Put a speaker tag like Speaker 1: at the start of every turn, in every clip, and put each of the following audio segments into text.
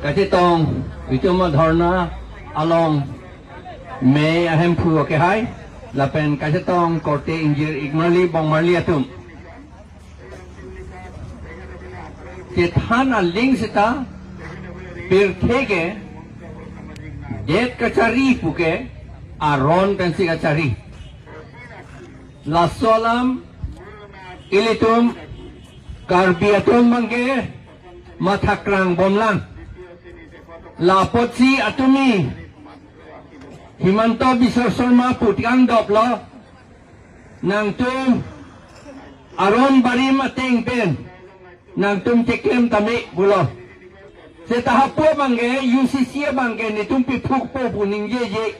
Speaker 1: Kasi tong itu mo dharna along may ahem phu ke hai lapen kasi tong korte injir igmali bong marli atum Kethan aling sita pirthege det kacari puke aron pensi kacari lasolam ilitum karbiatum mangge mathakrang bomlang lapotsi atumi Himanto Bisar Sharma putiang doplo nang tum aron barim ateng pen nang tum ceklem tami bulo setahapo mangge UCC mangge ni tum pipuk po puning je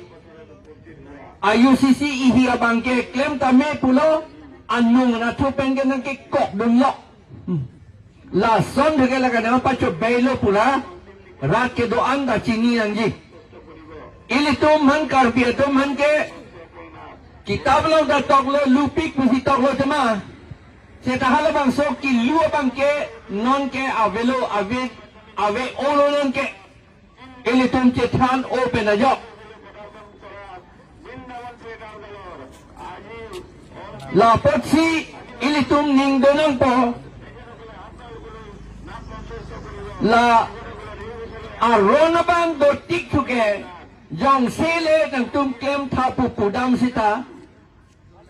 Speaker 1: UCC ihi abangke klem tami pulo anung na tu pengen nang ke kok dunlo la son de la kana pacho belo pula rat ke doan da chini anji ili tum han karbiya tum han ke kitab lo da toklo lupik musi toklo tema setahala bang so ki lu bang ke non ke avelo ave olo non ke ili tum cethan open ajo la potsi ili tum ning donang po la arona bang do tik tuke jong sele nang tum kem thapu pudam sita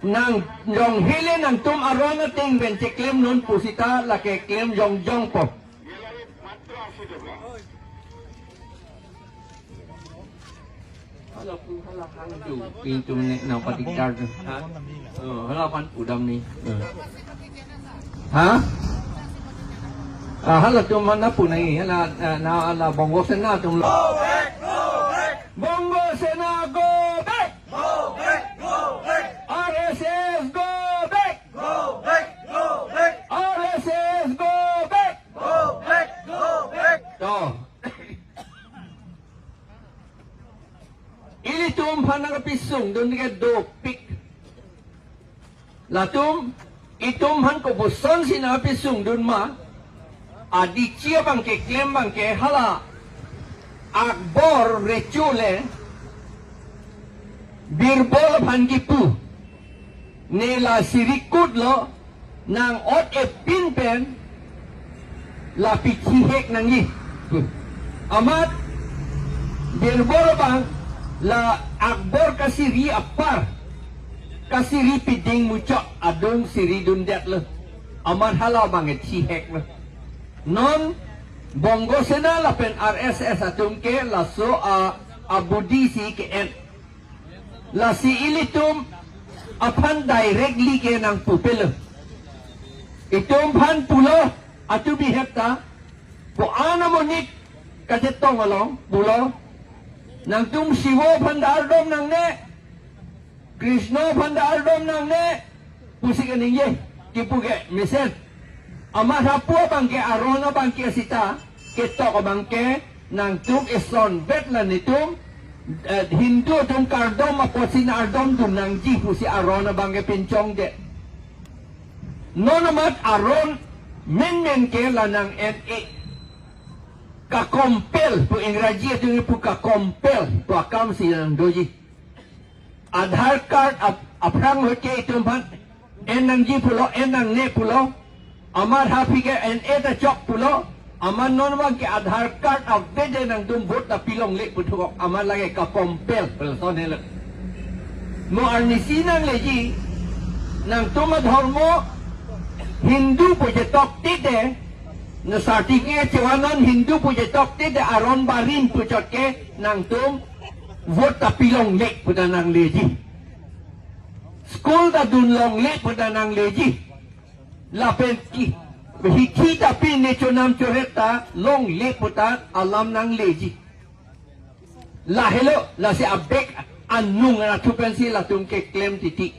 Speaker 1: nang jong hele nang tum arona ting ben ceklem nun pusita la ke klem jong po Halo pun hala hang du pintu nek nang patikar tu ha hala pan pudam ni ha hala tum mana pun ni hala bongo sena tum Bongo Sena go back! Go back! Go back! RSS go back! Go back! Go back! RSS go back! Go back! Go back! To. Ili tum panang pisung dun ke do pik. Latum itum han ko boson sina pisung dun ma. Adi chia bang ke klem bang ke hala. Akbar recule birbol pangipu nila sirikut lo nang ot e pinpen la pichihek nangi amat birbol bang la akbar kasiri apar kasiri piding mucok adung siri dundet lo amat hala bang e chihek lo non Bongo Sena lapen RSS atum ke laso abudi si ke en la si ilitum apan directly ke nang pupil itum pan pulo atu bihepta po ana monik kajetong along pulo nang tum siwo pandardom nang ne Krishna pandardom nang ne pusik aning kipuge mesen Amat hapo bangke arona bangke sita ketok bangke nang tum ison vet lan itum Hindu tum kardom aposin ardom tum nang jipu si arona bangke pincong de nonamat aron men ke lanang NA ka compel pu Ingraji tu pu ka compel pu akam si nang doji Aadhaar card aprang hoke itum ban enang jipu lo enang ne pulo Amar happy ke NA ta chok pulo amar non bang ke Aadhaar card update nang tum vote ta pilong le puthok amar lage ka compel person hele mo arnisi nang leji nang tum dharmo Hindu pujetok tide na certificate cewanan Hindu pujetok tide aron barin pucot ke nang tum vote ta pilong le putan nang leji school ta dunlong le putan nang leji Lapen ki hiki tapi nechonam choreta long le putan alam nang leji la hello la se abek anung na tupensi la tum ke claim titi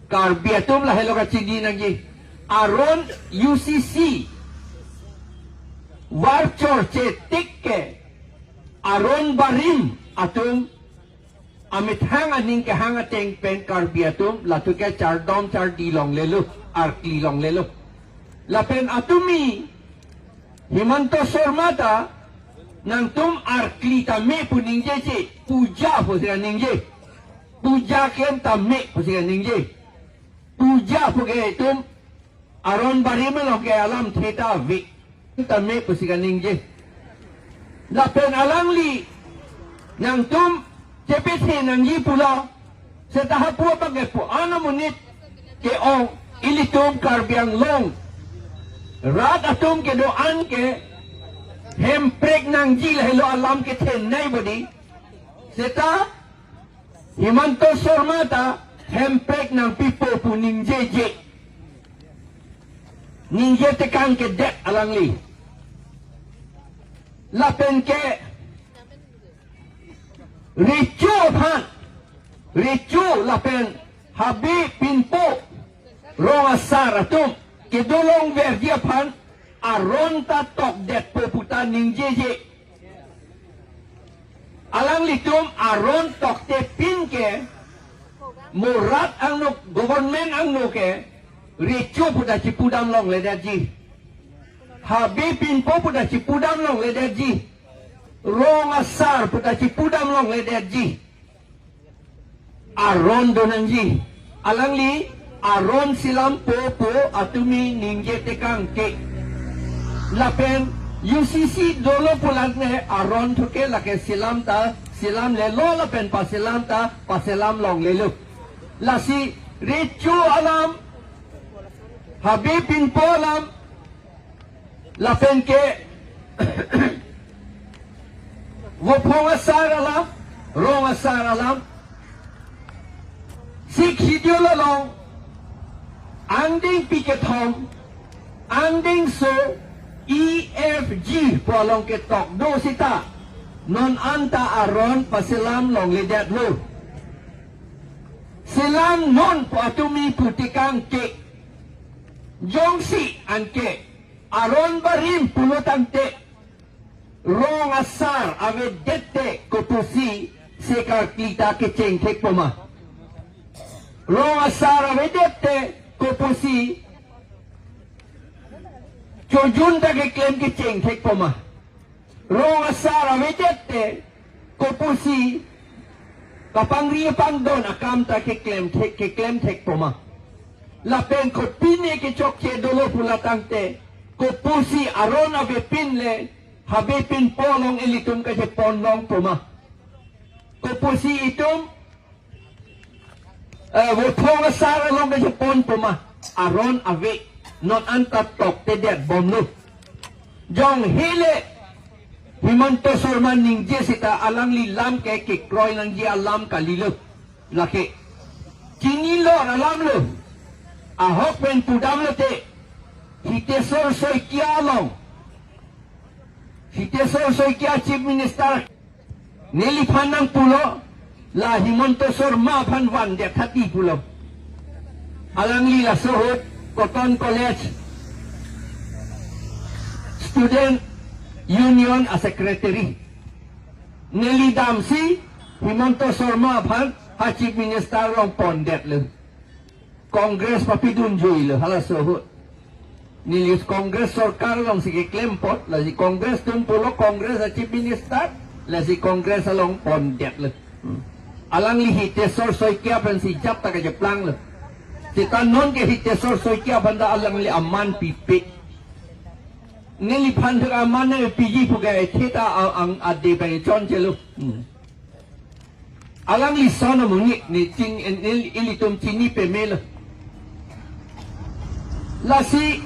Speaker 1: karbiatum la hello ka chindi nang ji aron UCC warchor che tikke aron barim atum amit hang aning ke hang ateng pen karbiatum la tu ke chardom char dilong lelu Arkli long lelo. Lapen atumi Himanto Sormata nang tum arkli tame pu ningje je puja pu sega ningje puja kem tame pu sega ningje puja pu ke tum aron bari melo ke alam theta vi tame pu sega ningje la pen alang li nang tum cepet nang yi pula setahap pu pakai pu ana menit ke ong ilitum karbiang long rat atum ke doan ke hemprek nang jil hello alam ke ten nai bodi seta Himanto Sormata hemprek nang pipo pu ningje je ningje tekan ke det alang li lapen ke ricu phan ricu lapen habi pinpo ronga saratum ke dolong verdia phan aron ta tok det poputan ningjeje alang litum aron tok te pin ke murat ang no government ang no ke ricu puda cipudam long le daji habi pinpo puda cipudam long le daji rong asar puda cipudam long le daji aron donanji alang li aron silam po atumi ningje tekang ke lapen UCC dolo pulat ne aron thuke lake silam le lo lapen pa silam long le lu lasi ricu alam habibin polam lapen ke wopong asar alam rong asar alam sik hidiolo long anding piketom anding so EFG polong ke tok do sita non anta aron pasilam long ledat lu silam non po atumi putikang ke jongsi anke aron barim pulutan te rong asar ave dette kopusi sekar kita ke ceng tek poma rong asar ave dette kopusi Jujun dagi klaim ki ceng tek poma rong asara wedette kopusi kapangri pangdon akam ta ke klaim tek poma lapen ko pine ke chokche dolo pulatang te kopusi arona be pinle habe pin polong ilitum ka je ponlong poma kopusi itum wotong asara long ka je pon poma aron ave non anta tok te det bom lu jong hele Himanto Sorman ningje sita alang li lam ke kroy nang ji alam kalilu laki kini lo alam lu ahok pen pudam lu te hitesor soy kia long hitesor soy kia chief minister neli panang pulo la Himanto Sorma pan wan de thati pulo alang li la sohut Cotton College Student Union as Secretary Nelly Damsi Himanto Sorma Phan ha Chief Minister long pondet le Congress papidun joy le hala sohut nilis Congress sorkar long sige klempot la si Congress tum pulo Congress a Chief Minister la si Congress long pondet le alang li hitesor soy kya pen si jap ta ka jeplang le kita non ke hitesor soy kia banda alang li aman pipi nili panduk aman ne piji pugai kita ang ade bai chon chelu alang li sono muni ni ting ili tum chini pe mel lasi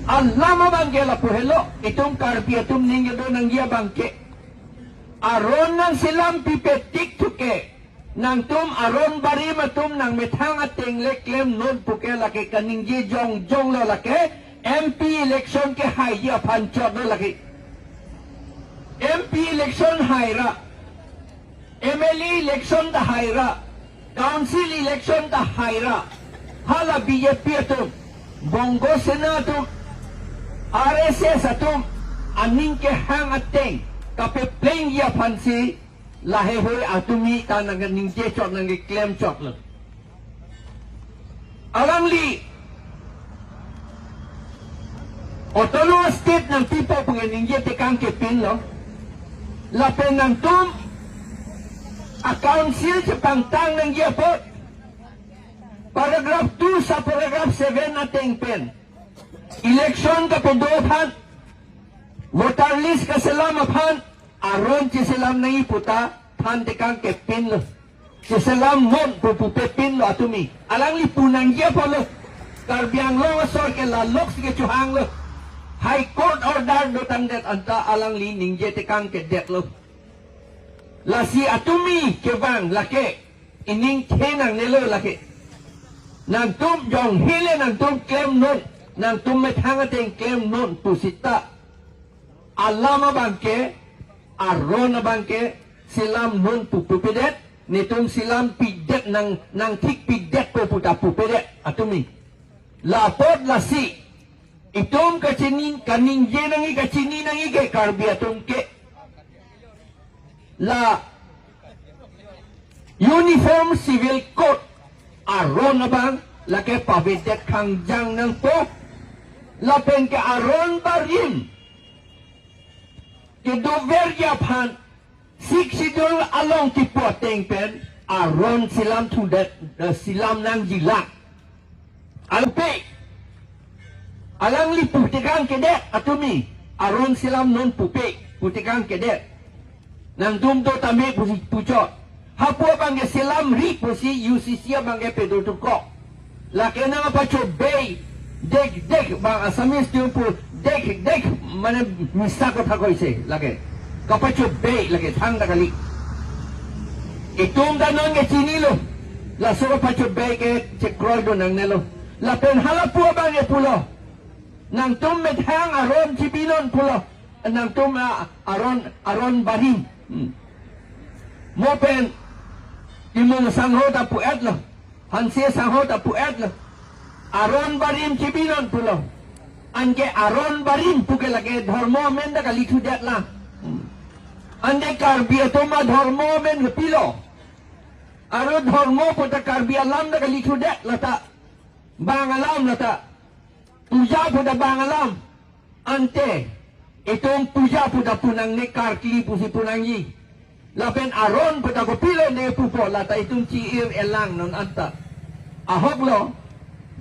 Speaker 1: allama bangela puhelo itum karpia tum ninge do nang dia bangke aron nang silam pipetik tuke nang tum aron bari matum nang methang ating leklem non puke laki kaningji jong lo laki MP election ke haiji panchot lo laki MP election haira MLA election ta haira council election ta haira hala BJP atum bongo senatum RSS atum aning ke hang ating kape pleng ya pansi lahe hoi atumi tanang ningje chot nang claim chot lo alang li Otono state ng people pang ningje tekang ke pin lo lapen ng tum council sa pangtang ng giyapot paragraph 2 sa paragraph 7 nating pen election kapedohan voter list kasalamapan aron ci silam na iputa tan tekang kepin lo ci silam non pupupepin lo atumi alang lipunan giyapot lo karbiang lo sor ke lalok sige chuhang lo High Court order do tandet anta alang li ningje tekang kedet lo lasi atumi kebang lake ining tenang nelo lake nang tum jong hile nang tum claim non nang tum methangateng claim non pusita alama bangke arona bangke silam non pupupedet nitum silam pidet nang tik pidet ko puta pupedet atumi lapod lasi itum kacinin kaningje nangi kacini nangi ke karbiatum ke la uniform civil code aron na bang lake pabidet kangjang ng po lapen ke aron barin ke doverya pan siksidol along tipo tengpen aron silam tudet silam nang jilak alpe alang li putigang kedet atumi aron silam non pupe putigang kedet nang dumdo tame pucot hapua bangge silam ri pusi UCC bangge pedotuko laki na pacho bay dek bang asamis pu dek mana misako thakoi se lagi kapacho bay lagi thang kali itum danon ke chinilo la soro pacho bay ke chekroi do nang nelo la pen halapua bangge pulo nang tum methang aron cipinon pulo nang tum aron barim mopen imong sangho ta puet lo hanse sangho ta puet lo aron barim cipinon pulo anke aron barim puke lage dharmo men da kali thudet la ande karbiya toma dharmo men pilo aro dharmo puta karbiya lam da kali thudet lata bangalam lata puja puta bangalam ante itong puja puta punang ne karkli pusi punangi lapen aron puta ko pilo ne pupo lata itong ciir elang non anta ahok lo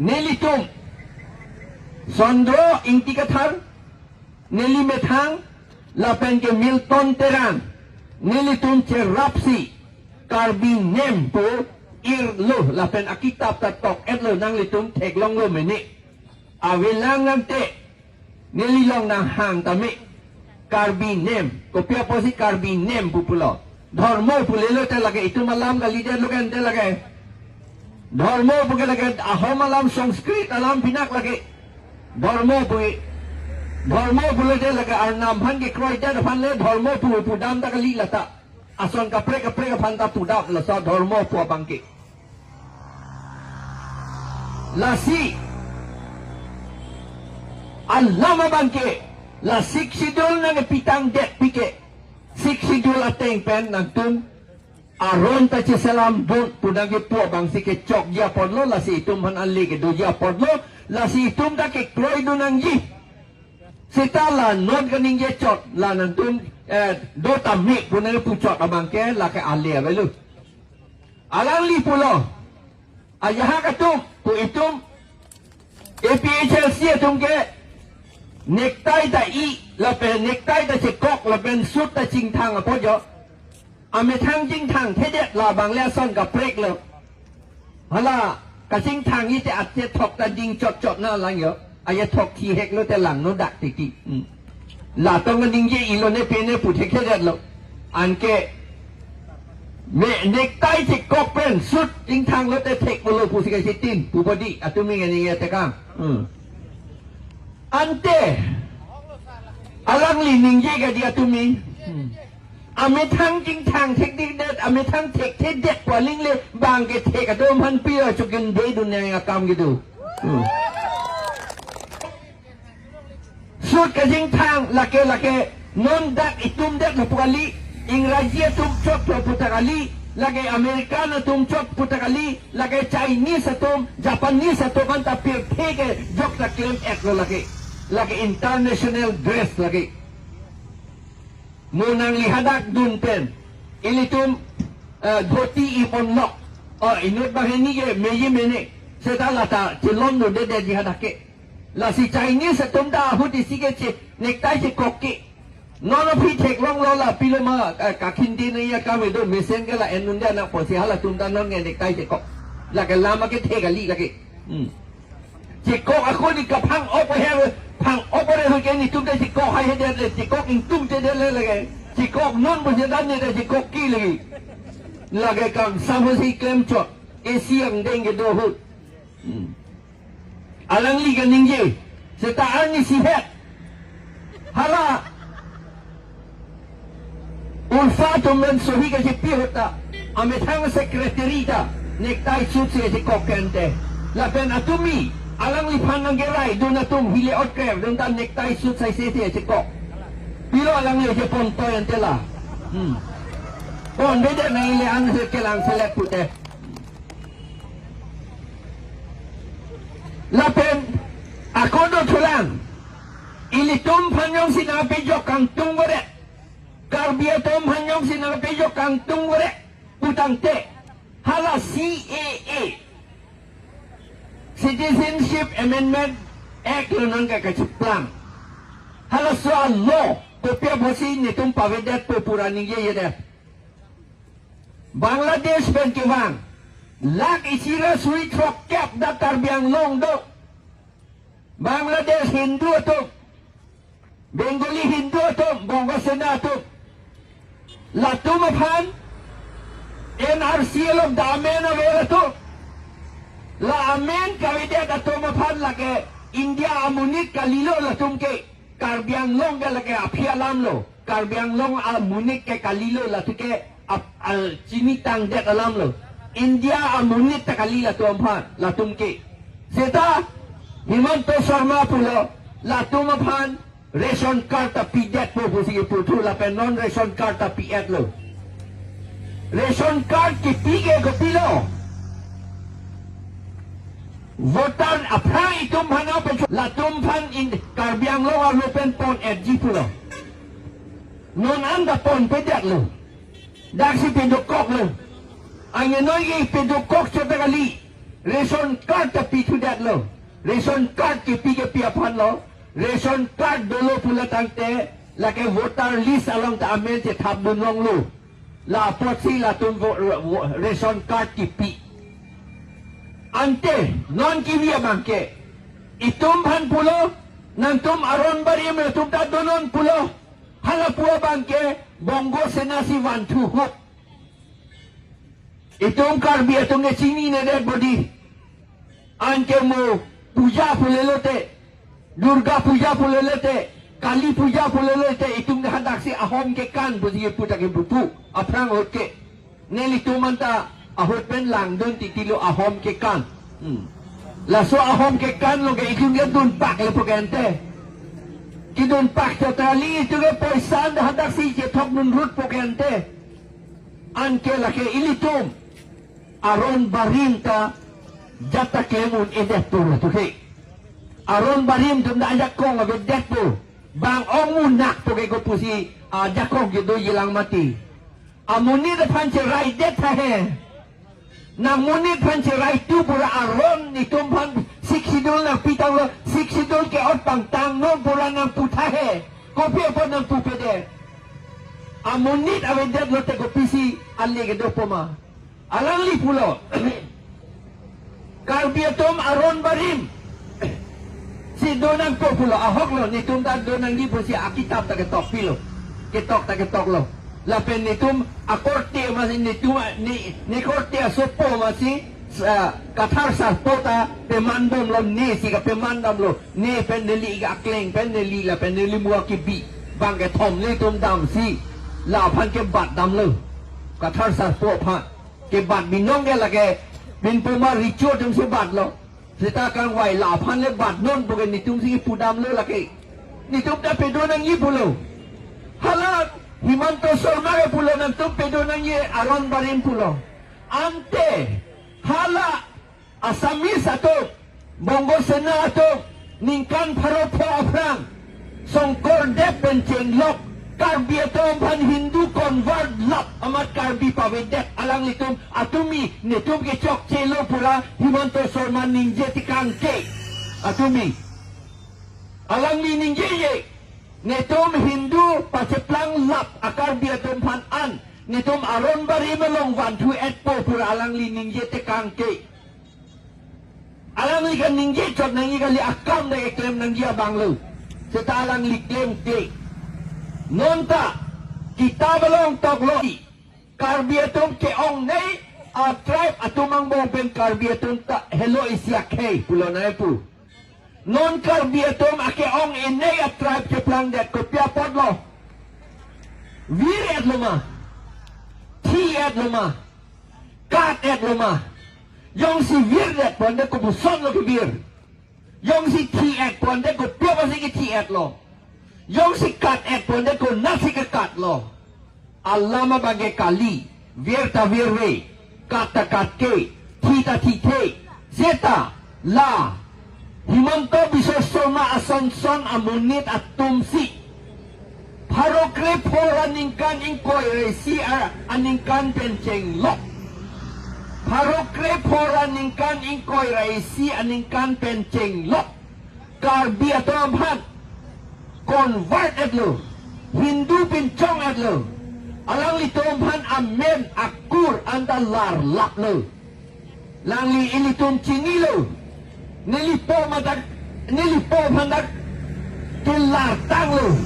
Speaker 1: nelitum sondro inti kathar neli methang lapen ke Milton Teran nelitum cerapsi karbin nem po ir lo lapen akitap tatok etlo nang litum teglong lo meni awilang nang te nililong ng hang tami karbinem kopya po si karbinem pupulo dharmo pulilo talaga ito malam galida lugan talaga dharmo pugalagad aho malam sanskrit alam pinak lagi dharmo pulo talaga arnamhan ke kroy da panle dharmo pudam da gali lata ason kapre phanta pudam lasa dharmo pu bangke lasi alama bangke la siksidol nang pitang det pike siksidol ateng pen nang tum aron ta salam don pudang ke po bang sike chok ya podlo la si tum han ali ke do ya podlo la si tum da ke kroy do nang ji sitala not ganing ye chot la nang tum do tamik punang pu chot abang ke la ke ali belu alang li pulo ayaha ka tum pu itum APHLC tum ke necktie da i lapen necktie da cekok lapen suit da cingtang apa jo ame thang cingtang tedet la bang le son ka prek lo hala ka cingtang i te at te thok da ding chot na lang yo aya thok thi hek lo te lang no dak ti ti la tong ding je ilo ne pe ne pu thek tedet lo anke me necktie cekok pen suit cingtang lo te thek lo pu sika sitin pu body atumi ngani te kang ante alang lining je ga dia tumi ame thang jing thang thek dik det ame thang thek the det kwa ling le bang ke thek adom han pia chukin de dunia akam gitu sut ka jing thang lake non dak itum det lapali ingrazia tum chok putakali lage americano tum chok putakali lage chinese tum japanese tum kan tapir theke jok ta claim ek lo lage international dress lagi munang lihadak dunten ilitum dhoti ipon lok inut bahini ke meji mene setala ta cilon no de dihadake la si Chinese tum da hu di sige che nektai che kokki nono phi thek long lo la piloma ka khindi ne ya ka me do mesen ke la enun da na po si hala tum da non nge nektai che kok la ke lama ke thek ali la ke che kok aku ni ka phang op he phang op re hu ke ni tum da che kok hai de le che kok in tum te de le la ke che kok non bo je dan ne de che kok ki le la ke kam sam si klem chot e siang deng ke do hu alang li ganing je setaan ni sihat hala ulfato men sohi ka jepi hota ame thang sekretarita nektai suit se je kokente la pen atumi alang li phanang gerai do na tum hile otker dun tan nektai suit sai se je kok pilo alang le je pon to entela pon de na ile ang se kelang selek pute lapen ako do tulang ilitum panyong sinapijok kang tunggore karbiatum panyong sinapijok kang tunggore putang te hala CAA Citizenship Amendment Act lunang kakachiplang hala soal law kopya bosi nitum pavedet popuraning ye Bangladesh pen kiwang lak isira sui trok kap datar biang long do Bangladesh Hindu tu Bengali Hindu tu Bongo Sena tu Latum aphan NRC log da amen avela tu la amen kawide da tum aphan lake India amunit kalilo latum ke karbiang long ga lake aphialam lo karbiang long amunit ke kalilo latuke al cinitang det alam lo India amunit takalila tu aphan latum ke seta Himanto Sharma pulo latum aphan ration card tapi det po pusi putu la pen non ration card tapi et lo ration card ki pige ko pilo votan apha itum hana pe latum phan in karbiang lo ar pen pon et ji pulo non anda pon pe det lo daksi pe dokok lo anya noi ge pe dokok chota kali ration card tapi tu det lo ration card ki pige pi aphan lo ration card dulu pula tangte lake voter list along ta amen je thap dun long lu la posi la tum ration card ki pi ante non ki via bangke itum phan pulo nang tum aron bari me tum ta donon pulo hala puo bangke bongo senasi one two hop itum karbi itum ne sini ne dead body anke mo puja pulelote Durga puja pulelete, Kali puja pulelete, itung nahadak si ahom ke kan buti puta ke bupu, aprang hot ke. Neli tumanta ahot pen lang dun titilo ahom ke kan. Laso ahom ke kan lo ke itung ya dun pak le pokente. Ki dun pak totali itu ke poisan nahadak si je tok nun rut pokente. Anke lake ilitum aron barinta jata kemun edet pula tu ke. Aron barim tum da jakong ave depo bang ongu nak to ke ko pusi jakong gitu hilang mati amuni de panche rai det he namuni panche rai tu pura aron ni tum pan siksidul na pitang lo siksidul ke ot pang tang non pura nang puta he ko pe pon nang pupe de amuni ave det lo te ko pisi alle ke do poma alang li pulo karbiatum aron barim si donang populo ahok lo ni tum dan donang libo si akitab ta ketok pilo ketok ta ketok lo la pen ni tum akorte mas ni tum ni korte sopo masi kathar sa pota pemandom lo ni si ka pemandam lo ni pen neli ga kleng pen neli la pen neli mua ki bi bang ke thom ni tum dam si la phan ke bat dam lo kathar sa po pha ke bat binong ke la ke bin puma richo tum si bat lo Sita kan wai la pan le bat non bukan nitum si pudam lo laki. Nitum da pedo nang yi pulo. Hala Himanto Sharma ke pulo nang tum pedo nang yi aron barin pulo. Ante hala Asamis ato Bongo Sena ato ningkan paropo aprang songkor dep penceng lok Karbi atom pan Hindu convert lap amat karbi pawedet alang litum atumi nitum ke chok chelo pula Himanto Sorman ningje tikang ke atumi alang li ningje ye nitum Hindu paceplang lap akarbi atom pan an nitum aron bari melong wantu etpo pura alang li ningje tikang ke alang li kan ningje chot nangi kali akam na eklem nanggi abanglo seta alang li klem ke nonta kita belum toklohi karbiatum ke ong nei a tribe atumang bomben karbiatum ta hello isyak hey pulo na pu non karbiatum ake ong enei a tribe ke plang det ko pia podlo wir et luma ti et luma kat et luma yong si wir det ponde ko buson lo ke bir yong si ti et ponde ko pia pasi ke ti et lo Yung si kat et ponde ko nasi ke kat lo. Alama bagai kali. Virta virve. Kata kat ke. Tita tite. Zeta. La. Himanto bisosoma asonson amunit at tumsi. Parokre pora ningkan ingkoy resi aningkan penceng lo. Parokre pora ningkan ingkoy resi aningkan penceng lo. Karbi atau amhan. Convert etlo Hindu pincong etlo alang li tomhan amen akur anda lar lap lo lang li ilitum chinilo nilipo mandak kelar tang lo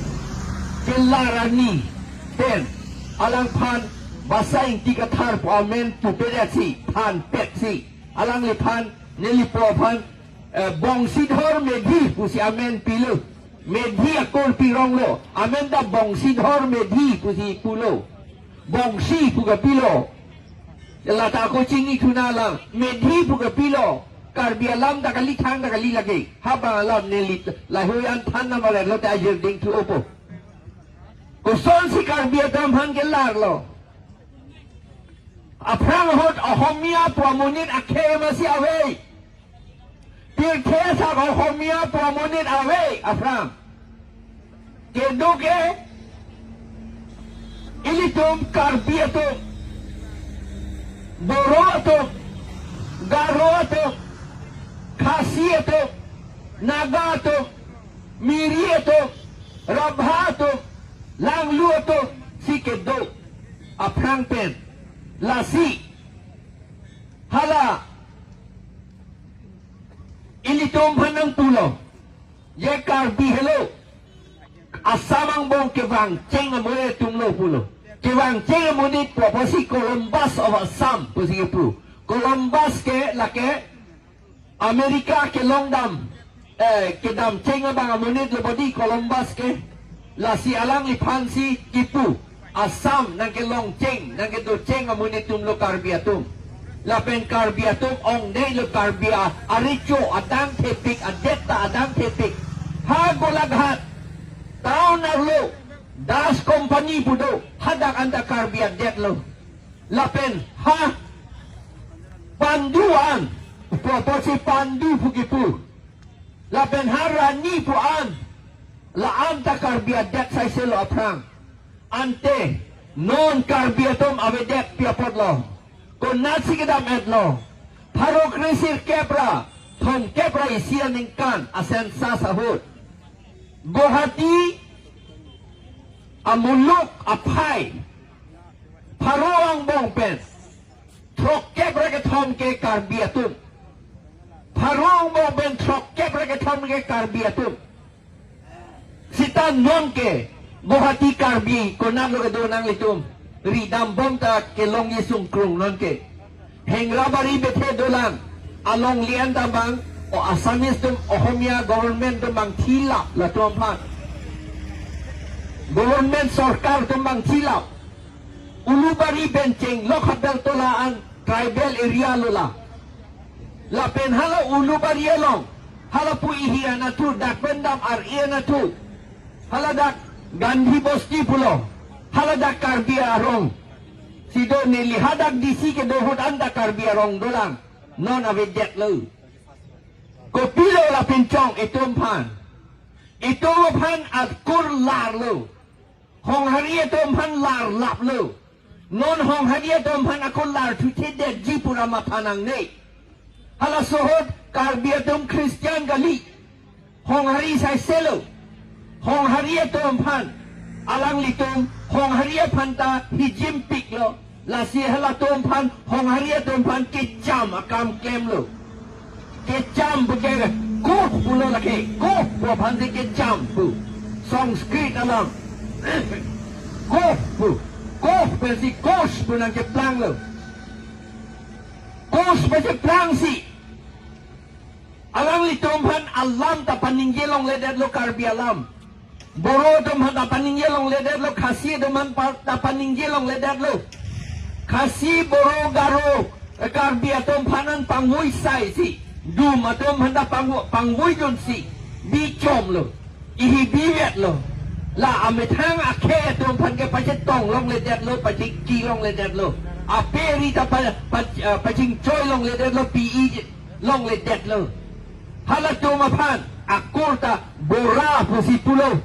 Speaker 1: kelarani pen alang pan basaing tiga thar po amen tu pedasi pan petsi alang li pan nilipo pan bong sidhor medhi pusi amen pilo Medhi akol pirong lo. Amenda bongsi dhor medhi pusi pulo. Bongsi puga pilo. Lata ako chingi kunala. Medhi puga pilo. Karbi alam da kali thang da kali lagi. Haba alam nelit. Lahoyan than na mare lo ta jer ding tu opo. Kuson si karbi atam han gelar lo. Aprang hot ahomia puamunit akhe masi away. Tirkesa ko homia promonit away afram. Keduke ilitum karbiatum boroatum garoatum khasiatum nagatum miriatum rabhatum langluatum sikedo afram pen lasi hala ilitum panang pulo ye karbi hello asamang bong kebang ceng amune tumlo pulo kebang ceng amune proposi Columbus of Assam posi pu Columbus ke lake Amerika ke longdam ke dam ceng abang amune lebodi Columbus ke lasi alang lipansi ipu Assam nang ke long ceng nang ke do ceng amune tumlo karbiatum Lapen karbiatum ong nei lo karbia aricho adang tepik adeta adang tepik ha golaghat taon narlo das company pudo hadak anda karbia det lo lapen ha panduan proposi pandu pugipu lapen harani puan la anta karbia det sai selo aprang ante non karbiatum avedet piapot lo Kung nasi kedam etlo, parok resir kepra, thom kepra isia ningkan asen sa sahut. Gohati amuluk apai, paroang bongpen, trok kepra ke thom ke karbiatum. Paroang bongpen trok kepra ke thom ke karbiatum. Sita non ke gohati karbi, konam lo kedonang litum. Ridam bom ta ke long yisung krung non ke hengra bari bethe dolan along lian bang o asamis tum ohomia government tum bang thila la tom phan government sarkar tum bang thila ulubari benceng lokhabel tolaan tribal area lola la pen hala ulubari along hala pu ihia na tu dak pendam ar ia na tu hala dak gandhi bosti pulo haladak karbia arong sido nili hadak disi ke dohot anda karbia arong dolang non avedjet lo ko pilo la pincong itum pan at kur lar lo Hong Haria Tompan lar lap lo. Non Hong Haria Tompan aku lar tu tidak jipura mapanang ne. Hala sohod Karbia Tom Christian gali. Hong Hari sai selo. Hong Haria Tompan alang litum Hong Haria Panta hijim pik lo. La si hala Tompan Hong Haria Tompan kejam akam klaim lo. Kejam begitu. Koh pulo lagi. Koh buat pantai kejam pu. Sanskrit alam. Koh pu. Koh versi kos pun nak keplang lo. Kos versi plang si. Alang li Tompan alam tapan ninjelong ledet lo karbi alam. Boro Tompan tapan ninjelong ledet lo kasih Tompan tapan ninjelong ledet lo. Kasih boro garo karbi Tompanan pangui sai si. Dum atom handa pangwoi jon si bicom lo ihi biwet lo la amethang akhe atom phan ke pache tong long le det lo pache ki long le det lo aperi ta paching choi long le det lo pi long le det lo hala to ma phan akorta bora posi pulo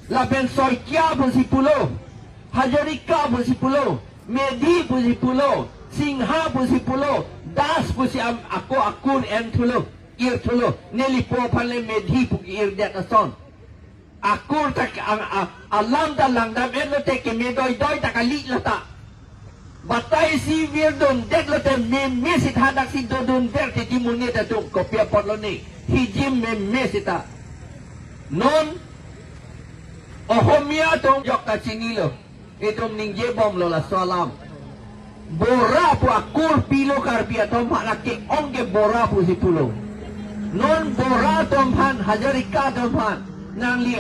Speaker 1: la ben soi kya posi pulo hajarika posi pulo medi posi pulo singha posi pulo das pusi aku akur en tulo ir tulo neli po pale medhi pu ir det ason akur tak alam da lang da ben te ke me doi tak ali lata batai si vir don det lo te me sitha dak si don ver te di munge da tu kopia pot lo ni hijim me sita non ohomia tong yok ta chini lo etom ningje bom lo la salam Bora pu akur pilo karbia tompan laki onge bora pu si pulo. Non bora tompan hajarika tompan nang li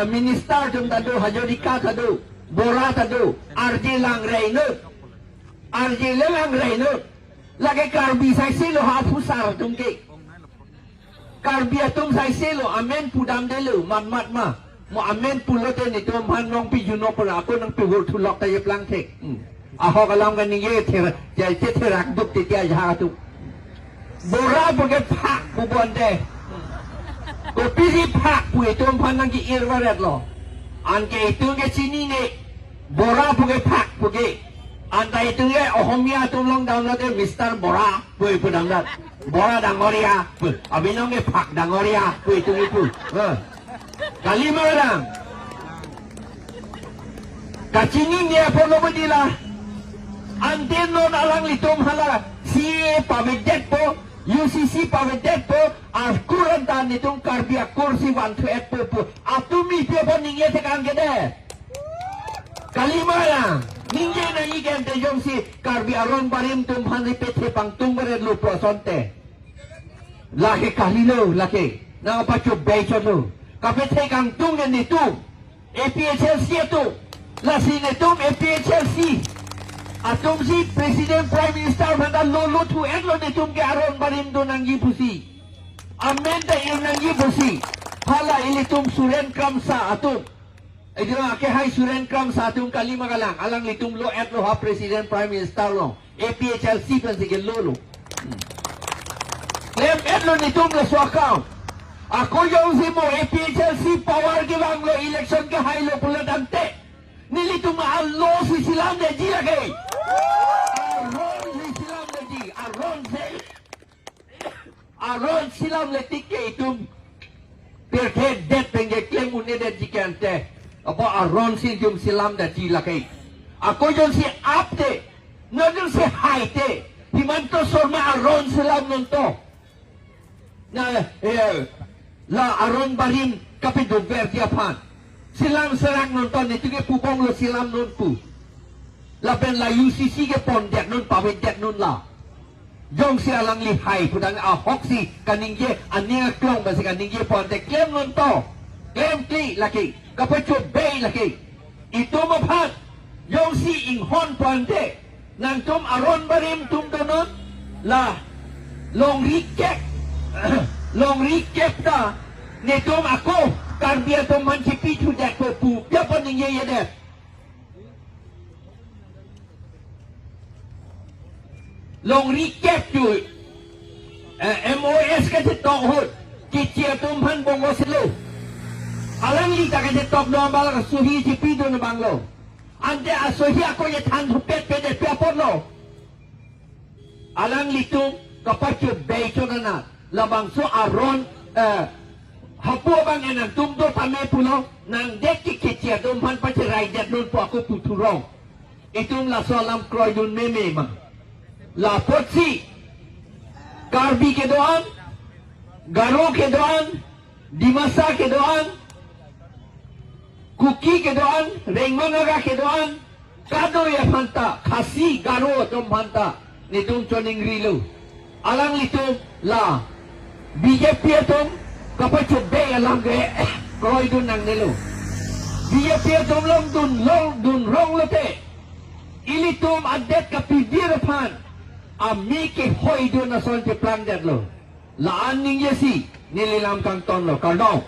Speaker 1: minister tom tado hajarika tado bora tado arje lang reino lagi karbi sai selo ha pusar tumke karbia tum sai selo amen pudam delu mat ma mo amen pulo te ni tompan nong pi juno pun aku nang pi hur tulok taye plang tek ahok alam kan ni ye terak duk titia jaha tu bora bagai pak bubuan deh ko pisi pak pu itu panang ki irwaret lo anke itu ke sini ne bora bagai pak bagai anta itu ye ohomia tu long down lo de Mister Bora pu dang dat bora dangoria pu abinong ke pak dangoria pu itu kali malam kacini ni apa lo bedilah Ante non alang litom hala CA pavedet po UCC pavedet po akuran tan nitong karbi akur si 128 po atumi pia po ningye tekan gede kalima lang ningye na igen te jong si karbi aron barim tum hanri pete pang tumbere lu po sonte laki kalilo laki na pacho becho lu kapete kang tungen nitum APHLC tu lasi nitum APHLC Atum si Presiden Prime Minister manda lolo tu eklo ni tum ke aron barim do nang gipusi. Amen da il nang gipusi. Hala ili tum suren kamsa atum. Ejiro ake hai suren kamsa atum kalima kalang alang litum lo eklo ha Presiden Prime Minister lo. APHLC pan sige lolo. Lem eklo ni tum lo swakam. Ako yung si mo APHLC power ke bang lo election ke hai lo pula dante. Nili tum alo si silam de ji lagi. Aron silam letik ke itu perke det pengge klaim une det jikante apa aron siljum silam da ji lagi ako jon si apte nodun si haite himanto sorma aron silam nonto na la aron barim kapido verti apan silam serang nonton itu ke pupong lo silam nontu la pen la UCC ke pon det non pawet det non la Jong si alang lihai pudang ahok si kaningye ania klong basi kaningye pon te klem nonto klem kli laki kapacho bay laki itu mapat jong si inghon pon te nang tum aron barim tum donon la long rikep ta ne tum ako karbia tum mancipi tu dek pu ya pon ningye ye dek long recap tu MOS ka te tong hot ki chia tum han bongo selo Alang li tak ada tok doang bala suhi cipi do na banglo. Ande asuhi ako ye tan hupet pede piapon lo. Alang li tu kapacu beito na labang so aron hapu bang enang tumdo pame pulo nang deki kecia dumpan pacerai dat nun po aku puturong. Itum la solam kroy dun meme ma. La potsi karbi ke doan, garo ke doan, dimasa ke doan, kuki ke doan, rengmanaga ke doan, kado ya phanta, khasi garo tum phanta, ni tum choning rilu. Alang litum la BJP tum kapachu be alang ge kroy dun nang nilu. BJP tum long dun rong lote. Ilitum adet kapidir phan. Ami ke hoi dun na son te plan det lo. Laan ning yesi nililam kang ton lo. Kardong.